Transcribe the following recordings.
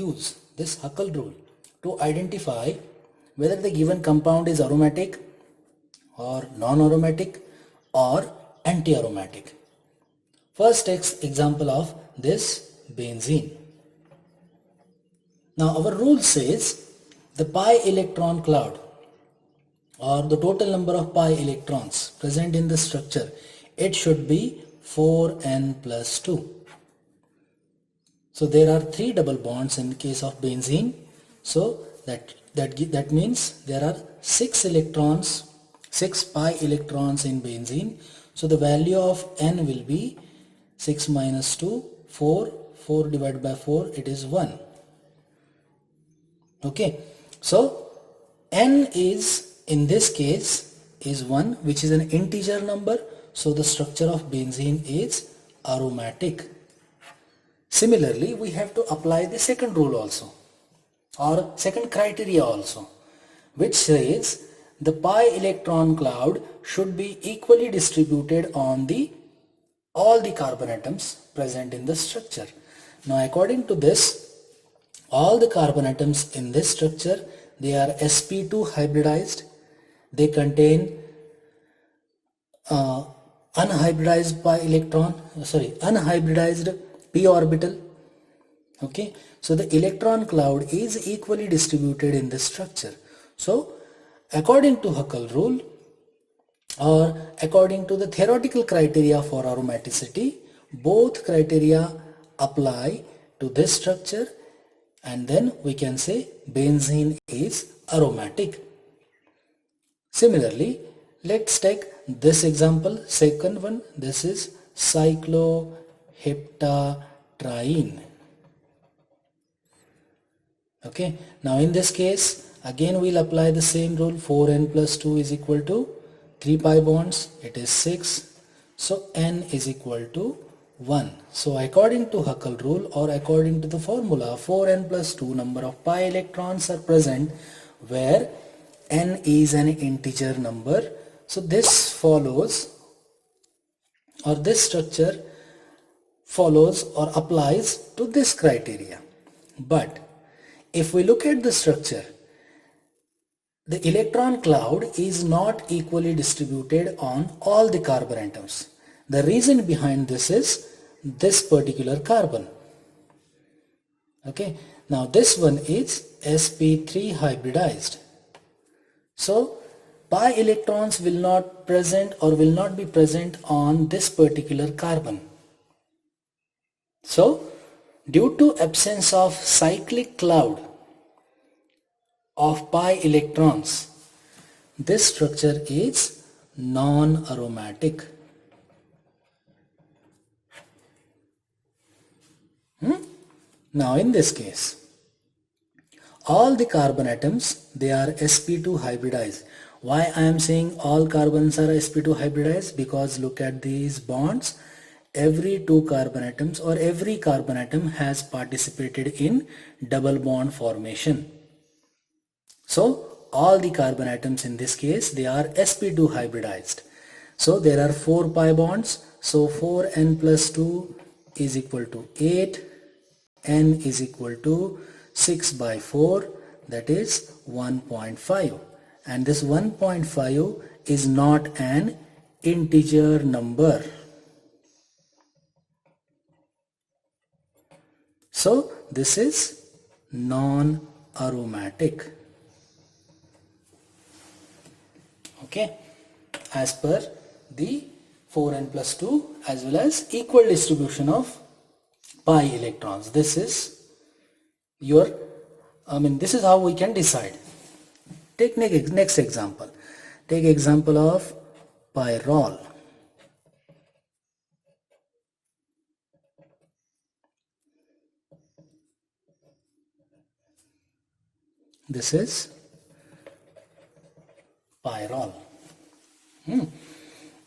use this Huckel rule to identify whether the given compound is aromatic or non-aromatic or anti-aromatic. First example of this benzene. Now our rule says the pi electron cloud or the total number of pi electrons present in the structure, it should be 4n plus 2. So there are 3 double bonds in case of benzene. So that means there are 6 pi electrons in benzene. So the value of n will be 6 minus 2, 4 divided by 4, it is 1. Okay, so n is in this case is 1, which is an integer number. So the structure of benzene is aromatic. Similarly, we have to apply the second rule also, or second criteria also, which says the pi electron cloud should be equally distributed on all the carbon atoms present in the structure. Now according to this, all the carbon atoms in this structure, they are sp2 hybridized. They contain unhybridized p orbital. Okay, so the electron cloud is equally distributed in this structure. So according to Huckel rule, or according to the theoretical criteria for aromaticity, both criteria apply to this structure, and then we can say benzene is aromatic. Similarly, let's take this example, second one. This is cycloheptatriene. Okay, now in this case again we'll apply the same rule. 4n plus 2 is equal to 3 pi bonds, it is 6, so n is equal to 1. So according to Huckel rule, or according to the formula, 4n plus 2 number of pi electrons are present where n is an integer number. So this follows, or this structure follows or applies to this criteria. But if we look at the structure, the electron cloud is not equally distributed on all the carbon atoms. The reason behind this is this particular carbon. Okay, now this one is sp3 hybridized. So pi electrons will not be present on this particular carbon. So due to absence of cyclic cloud of pi electrons, this structure is non-aromatic. Now in this case, all the carbon atoms, they are sp2 hybridized. Why I am saying all carbons are sp2 hybridized? Because look at these bonds. Every 2 carbon atoms, or every carbon atom has participated in double bond formation. So all the carbon atoms in this case, they are sp2 hybridized. So there are 4 pi bonds. So 4n plus 2 is equal to 8. N is equal to 6 by 4, that is 1.5. And this 1.5 is not an integer number. So this is non-aromatic. Okay, as per the 4n plus 2 as well as equal distribution of pi electrons. This is this is how we can decide. Take next example. Take example of pyrrole. This is pyrrole.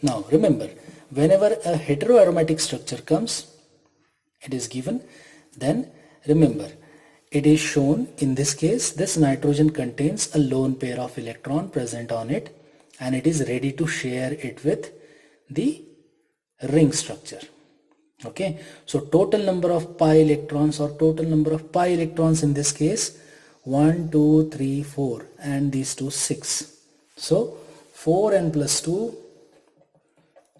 Now remember, whenever a heteroaromatic structure comes, it is given, then remember, it is shown in this case, this nitrogen contains a lone pair of electron present on it, and it is ready to share it with the ring structure. Okay, so total number of pi electrons or total number of pi electrons in this case 1, 2, 3, 4 and these two 6. So 4n plus 2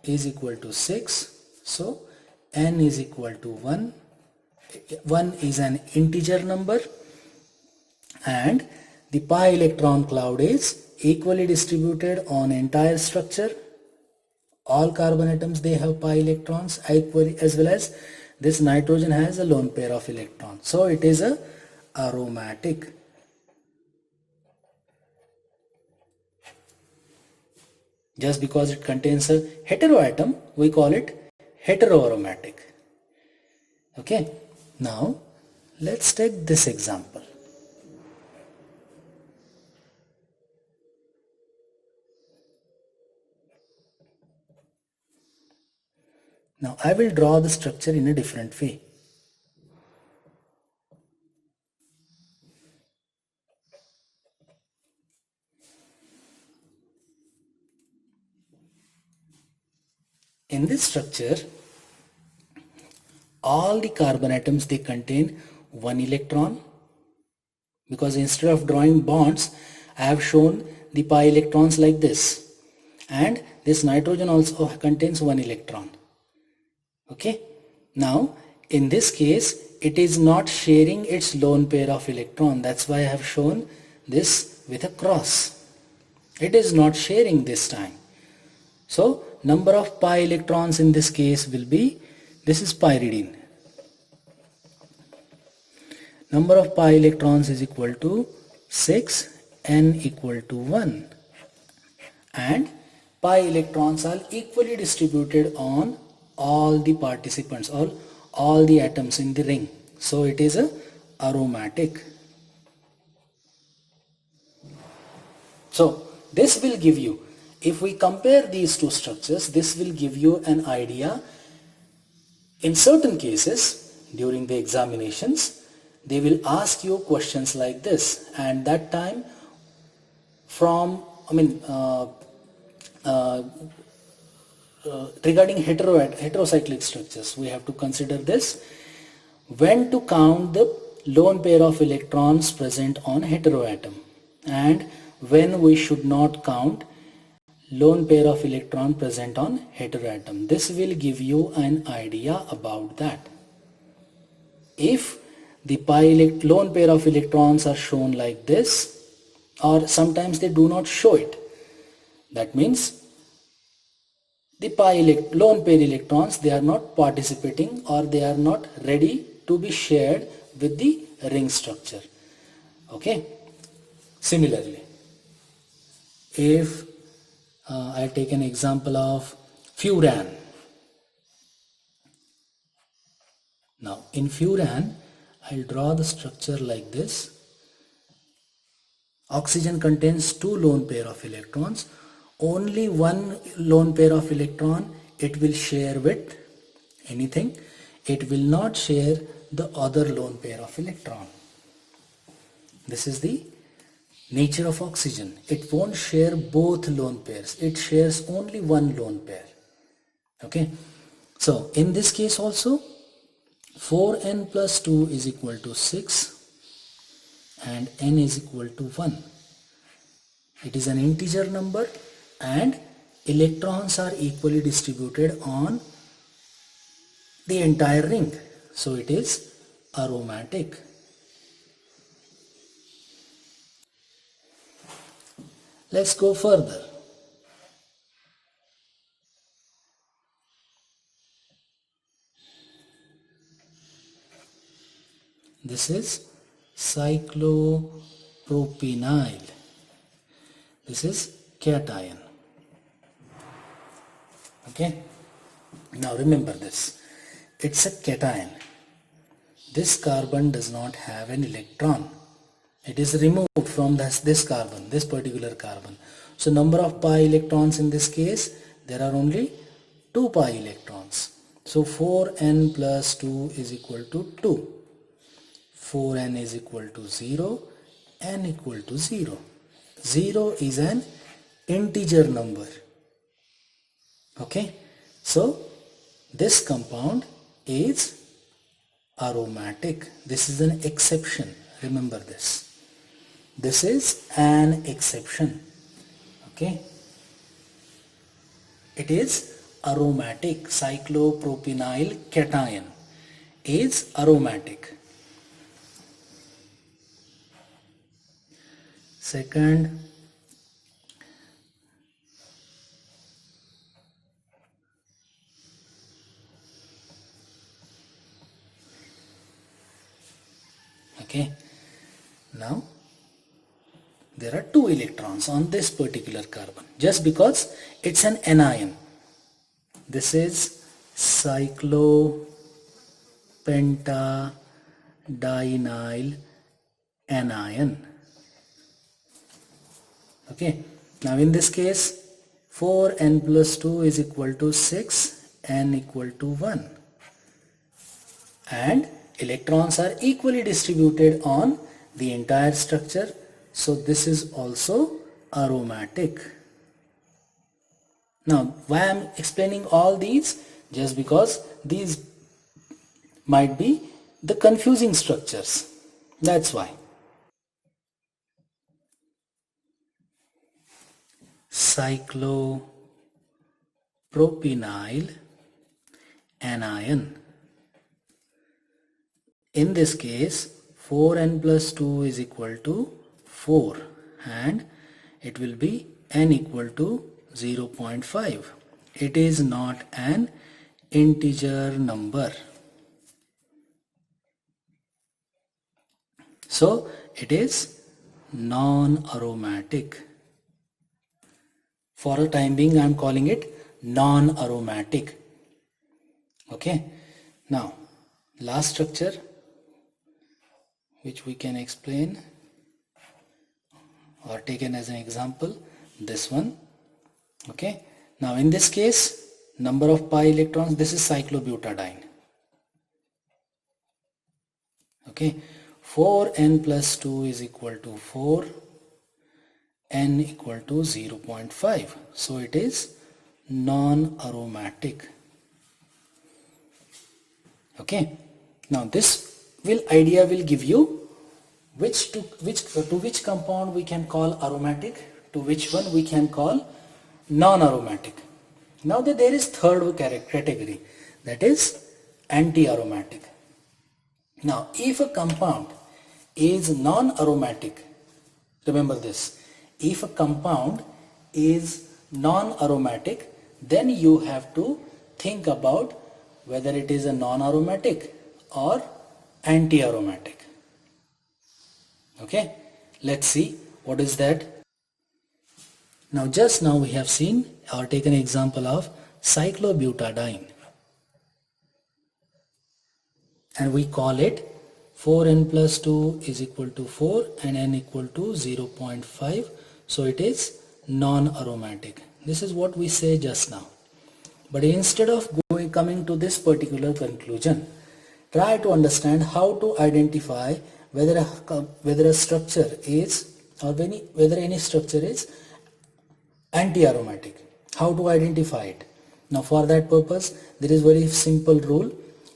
is equal to 6. So n is equal to 1. 1 is an integer number and the pi electron cloud is equally distributed on entire structure. All carbon atoms, they have pi electrons equally, as well as this nitrogen has a lone pair of electrons. So it is a aromatic. Just because it contains a heteroatom, we call it heteroaromatic. Okay, now let's take this example. Now I will draw the structure in a different way. In this structure, all the carbon atoms, they contain one electron, because instead of drawing bonds I have shown the pi electrons like this, and this nitrogen also contains one electron. Okay, now in this case it is not sharing its lone pair of electron, that's why I have shown this with a cross. It is not sharing this time. So number of pi electrons in this case will be, this is pyridine. Number of pi electrons is equal to 6, n equal to 1, and pi electrons are equally distributed on all the participants or all the atoms in the ring. So it is a aromatic. So this will give you, if we compare these two structures, this will give you an idea. In certain cases during the examinations they will ask you questions like this, and that time from regarding heterocyclic structures we have to consider this, when to count the lone pair of electrons present on heteroatom and when we should not count lone pair of electron present on heteroatom. This will give you an idea about that. If the lone pair of electrons are shown like this, or sometimes they do not show it, that means the lone pair electrons, they are not participating or they are not ready to be shared with the ring structure. Okay, similarly, if I take an example of furan. Now in furan I'll draw the structure like this. Oxygen contains two lone pair of electrons. Only one lone pair of electron it will share with anything. It will not share the other lone pair of electron. This is the nature of oxygen. It won't share both lone pairs. It shares only one lone pair. Okay. So in this case also 4n plus 2 is equal to 6 and n is equal to 1. It is an integer number and electrons are equally distributed on the entire ring. So it is aromatic. Let's go further. This is cyclopropynyl. This is cation. Okay. Now remember this. It's a cation. This carbon does not have an electron. It is removed from this carbon, this particular carbon. So number of pi electrons in this case, there are only 2 pi electrons. So 4n plus 2 is equal to 2. 4n is equal to 0, n equal to 0. 0 is an integer number. Okay. So this compound is aromatic. This is an exception. Remember this. This is an exception. Okay. It is aromatic. Cyclopropenyl cation is aromatic. Second, okay, now there are 2 electrons on this particular carbon just because it's an anion. This is cyclopentadienyl anion. Okay, now in this case 4n plus 2 is equal to 6, n equal to 1, and electrons are equally distributed on the entire structure, so this is also aromatic. Now why I am explaining all these? Just because these might be the confusing structures, that's why. Cyclopropenyl anion. In this case 4n plus 2 is equal to 4 and it will be n equal to 0.5. It is not an integer number. So it is non-aromatic. For a time being I am calling it non-aromatic. Okay. Now last structure which we can explain or taken as an example, this one. Okay. Now in this case number of pi electrons, this is cyclobutadiene. Okay. 4n plus 2 is equal to 4, n equal to 0.5. So it is non-aromatic. Okay. Now this idea will give you to which compound we can call aromatic, to which one we can call non-aromatic. Now that there is third category, that is anti-aromatic. Now if a compound is non-aromatic, remember this, if a compound is non-aromatic, then you have to think about whether it is a non-aromatic or anti-aromatic. Okay, let's see what is that. Now just now we have seen or taken an example of cyclobutadiene and we call it 4n plus 2 is equal to 4 and n equal to 0.5. So it is non-aromatic. This is what we say just now. But instead of coming to this particular conclusion, try to understand how to identify whether a structure is or whether any structure is anti-aromatic. How to identify it? Now for that purpose there is very simple rule,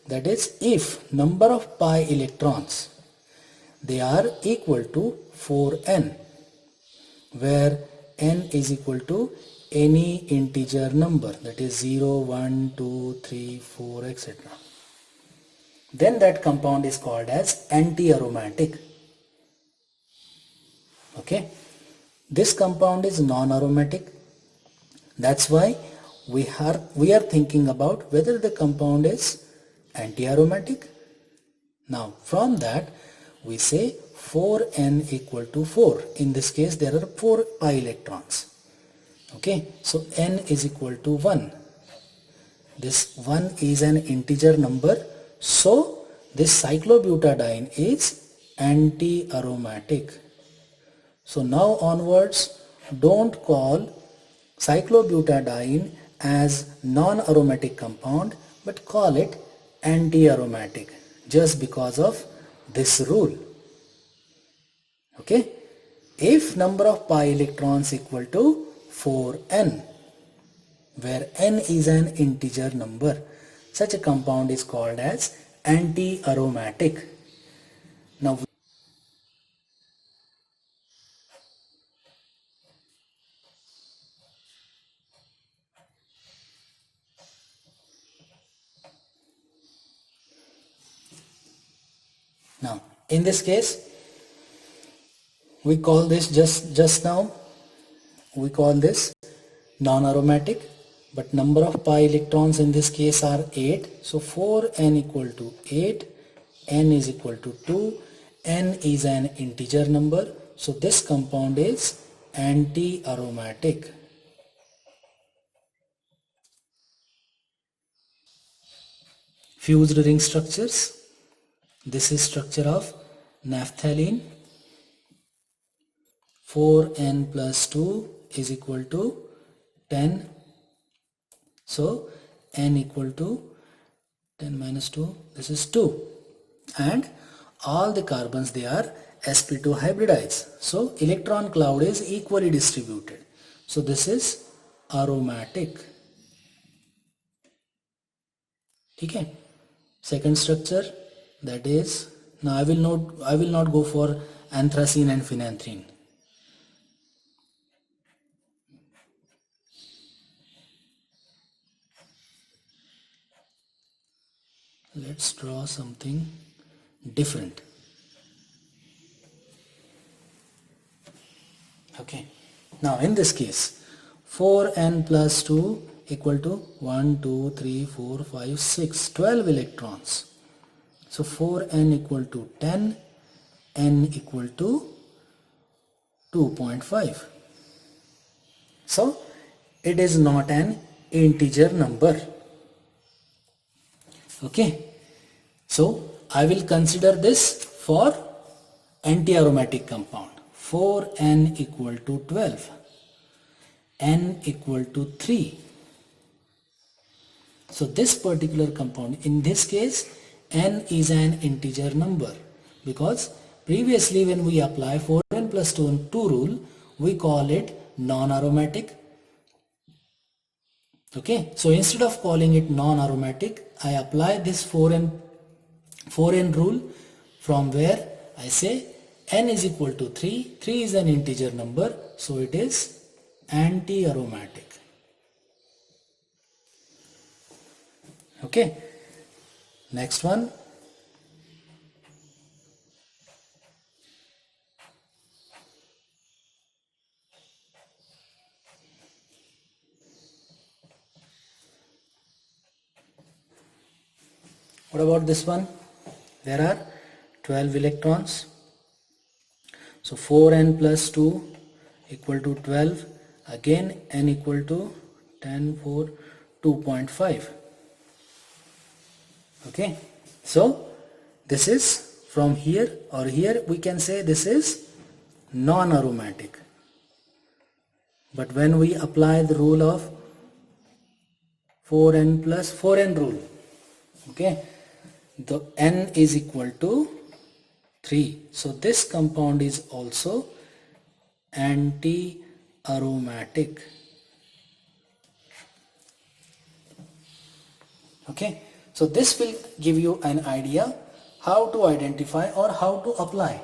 that is if number of pi electrons they are equal to 4n, where n is equal to any integer number, that is 0, 1, 2, 3, 4, etc., then that compound is called as anti-aromatic. Okay, this compound is non-aromatic. That's why we are thinking about whether the compound is anti-aromatic. Now from that we say 4n equal to 4. In this case there are 4 pi electrons. Okay, so n is equal to 1. This 1 is an integer number, so this cyclobutadiene is anti-aromatic. So now onwards don't call cyclobutadiene as non-aromatic compound, but call it anti-aromatic just because of this rule. Okay, if number of pi electrons equal to 4n, where n is an integer number, such a compound is called as anti-aromatic. Now in this case we call this just now we call this non-aromatic, but number of pi electrons in this case are 8. So 4n equal to 8, n is equal to 2, n is an integer number. So this compound is anti-aromatic. Fused ring structures. This is structure of naphthalene. 4n plus 2 is equal to 10. So n equal to 10 minus 2, this is 2. And all the carbons, they are sp2 hybridides. So electron cloud is equally distributed. So this is aromatic. Okay. Second structure, that is, now I will not go for anthracene and phenanthrene. Let's draw something different. Okay. Now in this case, 4n plus 2 equal to 1, 2, 3, 4, 5, 6, 12 electrons. So 4n equal to 10, n equal to 2.5. So it is not an integer number. Okay. So I will consider this for anti-aromatic compound. 4n equal to 12, n equal to 3. So this particular compound, in this case, n is an integer number, because previously when we apply 4n plus 2 rule, we call it non-aromatic. Okay, so instead of calling it non-aromatic, I apply this 4n rule, from where I say n is equal to 3. 3 is an integer number, so it is anti-aromatic. Okay, next one. What about this one? There are 12 electrons. So 4n plus 2 equal to 12. Again n equal to 10, 4, 2.5. Okay. So this is from here, or here we can say this is non-aromatic. But when we apply the rule of 4n plus 4n rule, okay, the n is equal to 3. So this compound is also anti-aromatic. Okay, so this will give you an idea how to identify or how to apply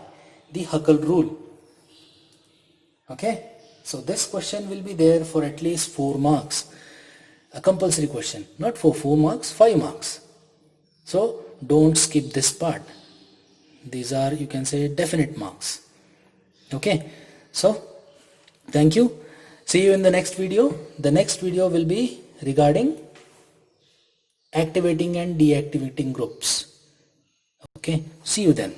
the Huckel rule. Okay, so this question will be there for at least 4 marks, a compulsory question, not for 4 marks, 5 marks. So don't skip this part. These are, you can say, definite marks. Okay, so thank you. See you in the next video. The next video will be regarding activating and deactivating groups. Okay, see you then.